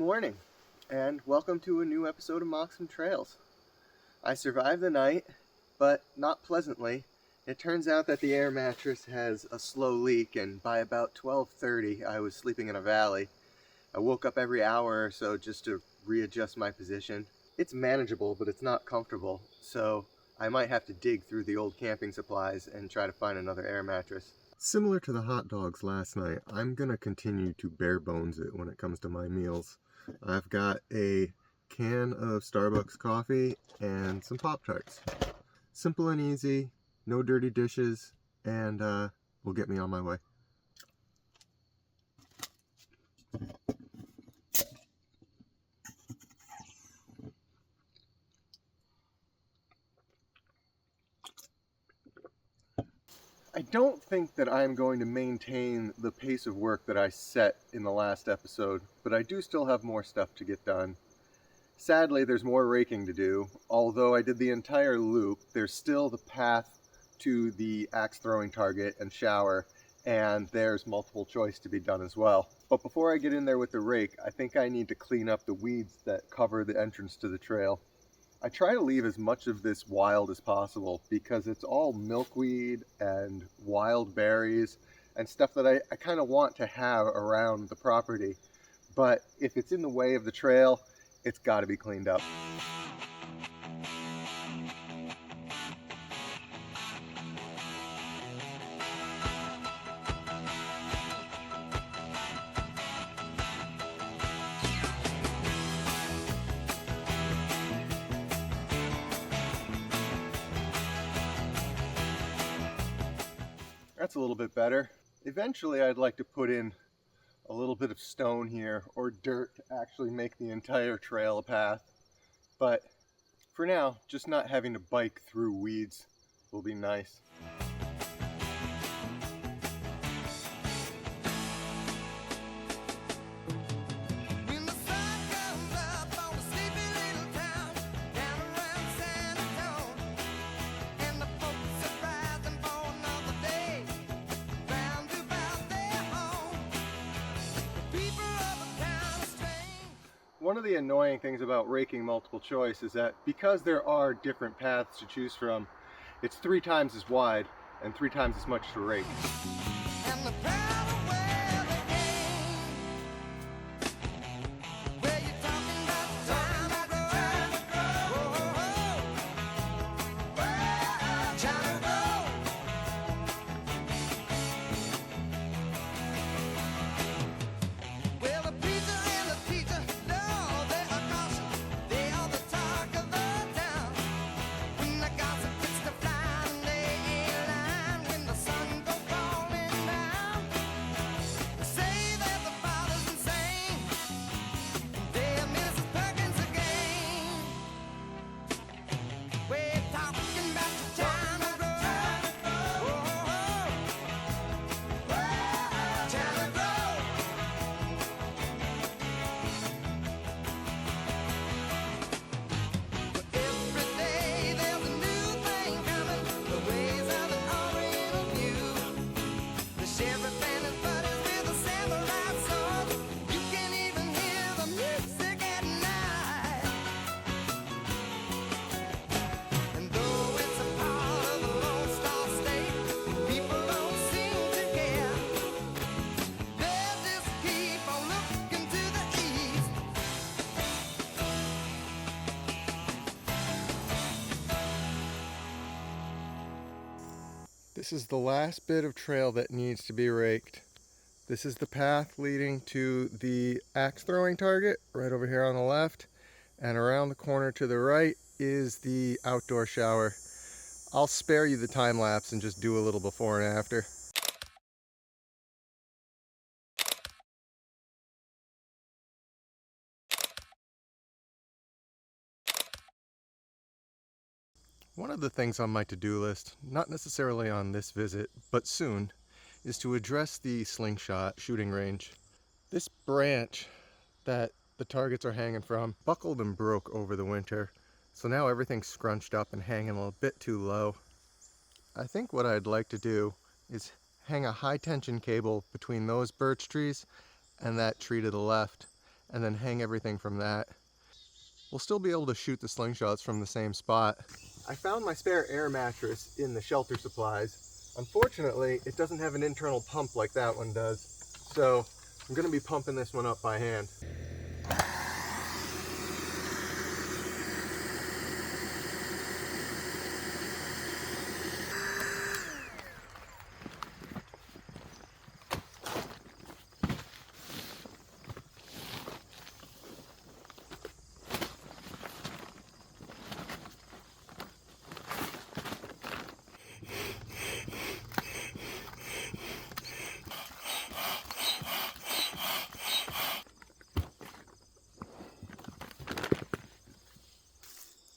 morning, and welcome to a new episode of Moxham Trails. I survived the night, but not pleasantly. It turns out that the air mattress has a slow leak, and by about 12:30 I was sleeping in a valley. I woke up every hour or so just to readjust my position. It's manageable, but it's not comfortable, so I might have to dig through the old camping supplies and try to find another air mattress. Similar to the hot dogs last night, I'm going to continue to bare bones it when it comes to my meals. I've got a can of Starbucks coffee and some Pop-Tarts. Simple and easy, no dirty dishes, and will get me on my way. I don't think that I'm going to maintain the pace of work that I set in the last episode, but I do still have more stuff to get done. Sadly, there's more raking to do. Although I did the entire loop, there's still the path to the axe throwing target and shower, and there's multiple choice to be done as well. But before I get in there with the rake, I think I need to clean up the weeds that cover the entrance to the trail. I try to leave as much of this wild as possible because it's all milkweed and wild berries and stuff that I kind of want to have around the property. But if it's in the way of the trail, it's got to be cleaned up. That's a little bit better. Eventually I'd like to put in a little bit of stone here or dirt to actually make the entire trail a path. But for now, just not having to bike through weeds will be nice. One of the annoying things about raking multiple choice is that because there are different paths to choose from, it's 3 times as wide and 3 times as much to rake. This is the last bit of trail that needs to be raked. This is the path leading to the axe throwing target right over here on the left, and around the corner to the right is the outdoor shower. I'll spare you the time lapse and just do a little before and after. One of the things on my to-do list, not necessarily on this visit, but soon, is to address the slingshot shooting range. This branch that the targets are hanging from buckled and broke over the winter, so now everything's scrunched up and hanging a little bit too low. I think what I'd like to do is hang a high tension cable between those birch trees and that tree to the left, and then hang everything from that. We'll still be able to shoot the slingshots from the same spot. I found my spare air mattress in the shelter supplies. Unfortunately, it doesn't have an internal pump like that one does, so I'm going to be pumping this one up by hand.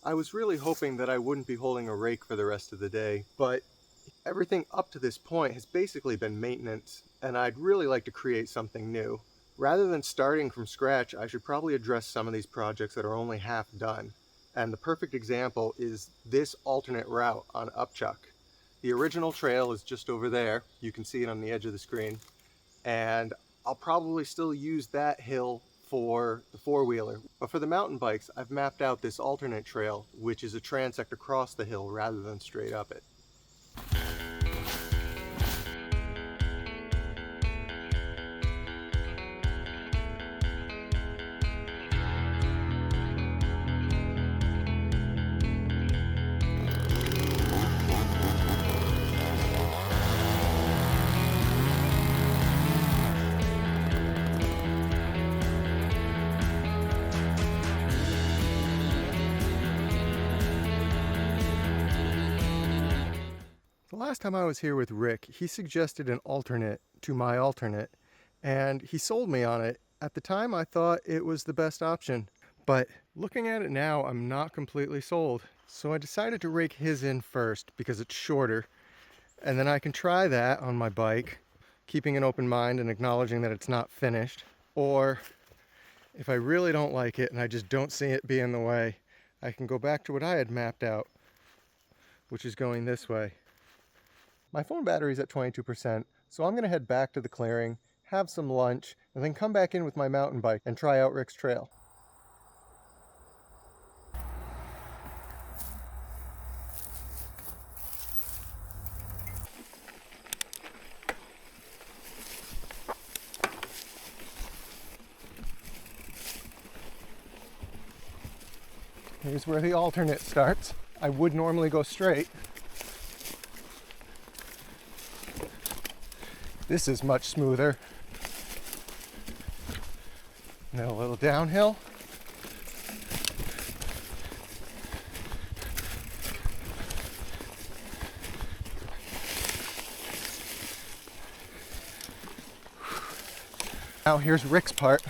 I was really hoping that I wouldn't be holding a rake for the rest of the day, but everything up to this point has basically been maintenance, and I'd really like to create something new. Rather than starting from scratch, I should probably address some of these projects that are only half done. And the perfect example is this alternate route on Upchuck. The original trail is just over there. You can see it on the edge of the screen. And I'll probably still use that hill for the four-wheeler. But for the mountain bikes, I've mapped out this alternate trail, which is a transect across the hill rather than straight up it. The last time I was here with Rick, he suggested an alternate to my alternate, and he sold me on it. At the time, I thought it was the best option, but looking at it now, I'm not completely sold. So I decided to rake his in first because it's shorter, and then I can try that on my bike, keeping an open mind and acknowledging that it's not finished. Or if I really don't like it and I just don't see it be in the way, I can go back to what I had mapped out, which is going this way. My phone battery's at 22%, so I'm going to head back to the clearing, have some lunch, and then come back in with my mountain bike and try out Rick's trail. Here's where the alternate starts. I would normally go straight. This is much smoother. And then a little downhill. Now here's Rick's part.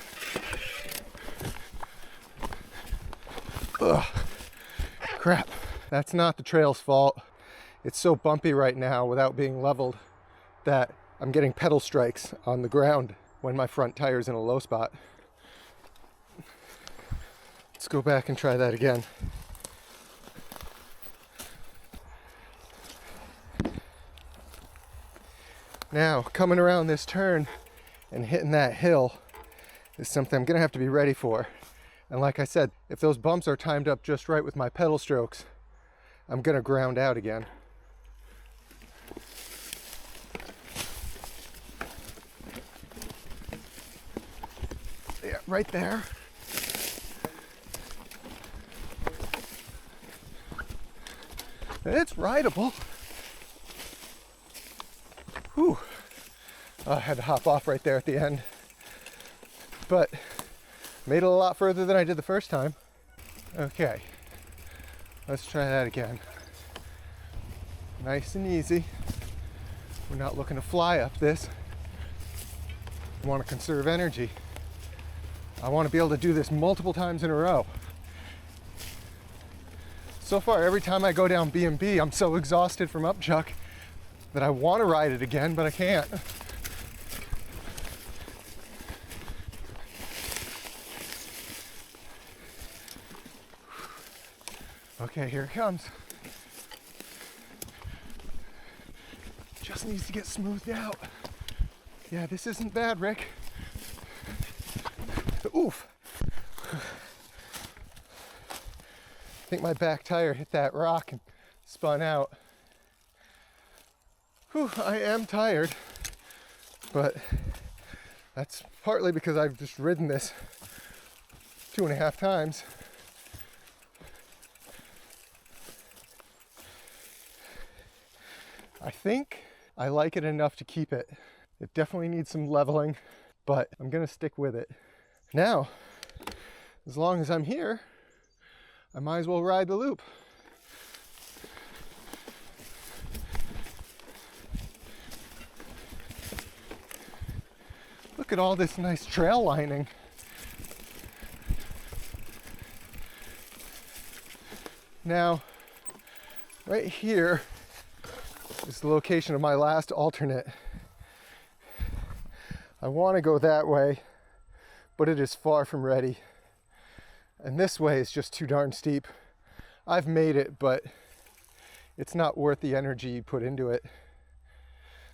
Ugh, crap. That's not the trail's fault. It's so bumpy right now without being leveled that I'm getting pedal strikes on the ground when my front tire's in a low spot. Let's go back and try that again. Now, coming around this turn and hitting that hill is something I'm gonna have to be ready for. And like I said, if those bumps are timed up just right with my pedal strokes, I'm gonna ground out again. Yeah, right there. It's rideable. Whew. I had to hop off right there at the end. But made it a lot further than I did the first time. Okay, let's try that again. Nice and easy. We're not looking to fly up this. We want to conserve energy. I want to be able to do this multiple times in a row. So far, every time I go down B&B, I'm so exhausted from Upchuck that I want to ride it again, but I can't. Okay, here it comes. Just needs to get smoothed out. Yeah, this isn't bad, Rick. Oof. think my back tire hit that rock and spun out. Whew, I am tired, but that's partly because I've just ridden this 2.5 times. I think I like it enough to keep it. It definitely needs some leveling, but I'm gonna stick with it. Now, as long as I'm here, I might as well ride the loop. Look at all this nice trail lining. Now, right here is the location of my last alternate. I want to go that way, but it is far from ready. And this way is just too darn steep. I've made it, but it's not worth the energy you put into it.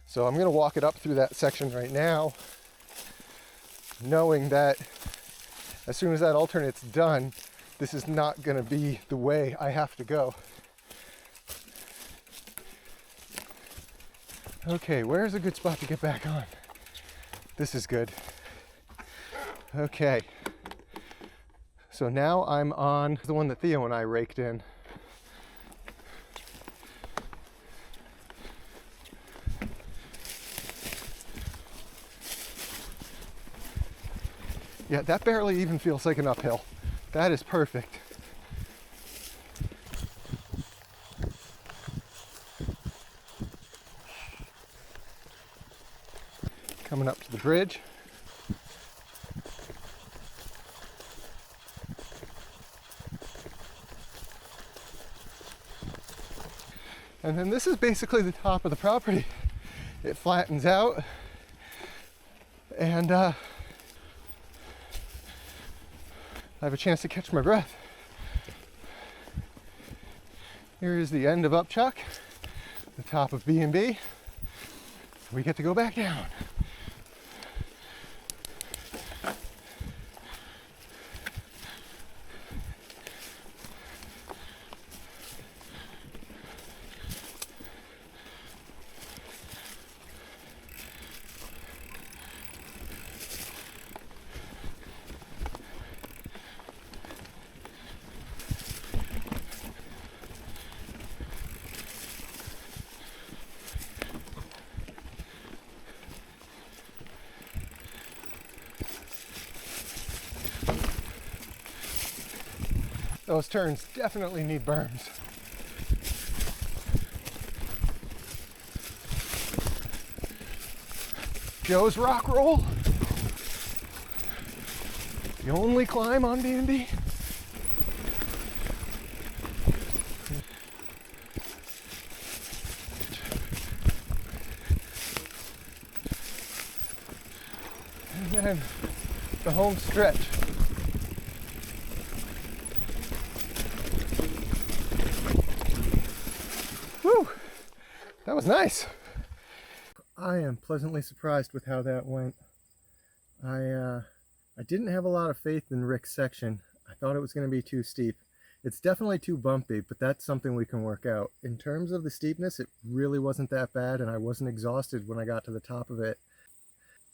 So I'm gonna walk it up through that section right now, knowing that as soon as that alternate's done, this is not gonna be the way I have to go. Okay, where's a good spot to get back on? This is good. Okay. So now I'm on the one that Theo and I raked in. Yeah, that barely even feels like an uphill. That is perfect. Coming up to the bridge. And then this is basically the top of the property. It flattens out, and I have a chance to catch my breath. Here is the end of Upchuck, the top of B&B. We get to go back down. Those turns definitely need berms. Joe's rock roll. The only climb on B&B. And then the home stretch. Whew, that was nice. I am pleasantly surprised with how that went. I didn't have a lot of faith in Rick's section. I thought it was going to be too steep. It's definitely too bumpy, but that's something we can work out. In terms of the steepness, it really wasn't that bad, and I wasn't exhausted when I got to the top of it.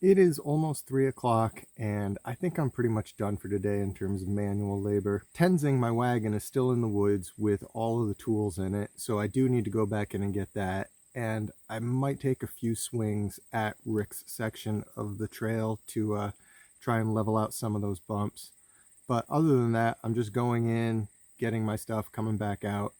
It is almost 3 o'clock, and I think I'm pretty much done for today in terms of manual labor. Tenzing my wagon is still in the woods with all of the tools in it, so I do need to go back in and get that. And I might take a few swings at Rick's section of the trail to try and level out some of those bumps. But other than that, I'm just going in, getting my stuff, coming back out.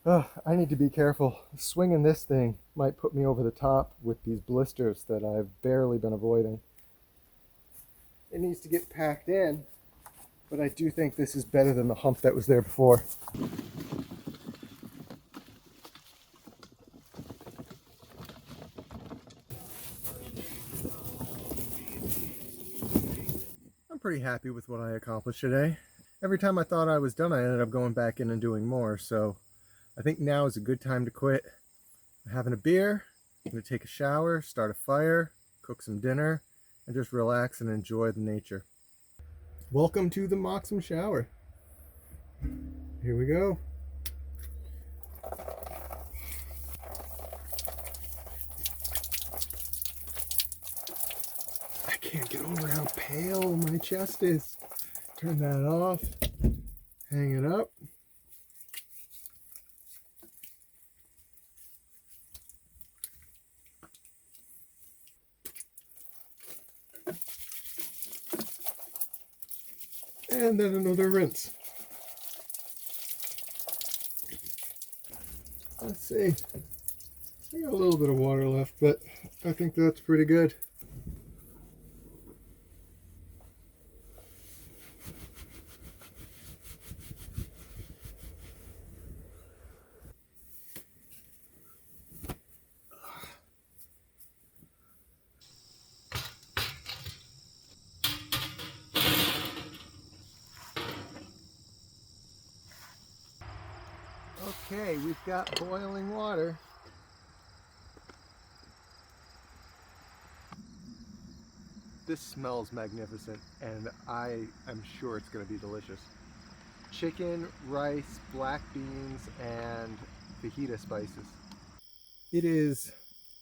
I need to be careful. Swinging this thing might put me over the top with these blisters that I've barely been avoiding. It needs to get packed in, but I do think this is better than the hump that was there before. I'm pretty happy with what I accomplished today. Every time I thought I was done, I ended up going back in and doing more, so I think now is a good time to quit. I'm having a beer, I'm going to take a shower, start a fire, cook some dinner, and just relax and enjoy the nature. Welcome to the Moxham shower. Here we go. I can't get over how pale my chest is. Turn that off, hang it up. And then another rinse. Let's see. I got a little bit of water left, but I think that's pretty good. Okay, we've got boiling water. This smells magnificent, and I am sure it's going to be delicious. Chicken, rice, black beans, and fajita spices. It is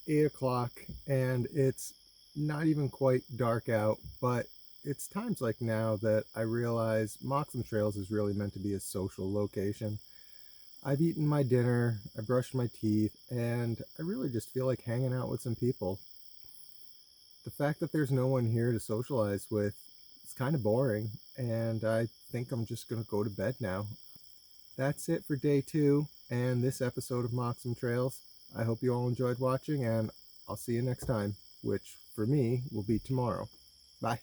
8 o'clock, and it's not even quite dark out, but it's times like now that I realize Moxham Trails is really meant to be a social location. I've eaten my dinner, I brushed my teeth, and I really just feel like hanging out with some people. The fact that there's no one here to socialize with is kind of boring, and I think I'm just going to go to bed now. That's it for day 2 and this episode of Moxham Trails. I hope you all enjoyed watching, and I'll see you next time, which for me will be tomorrow. Bye.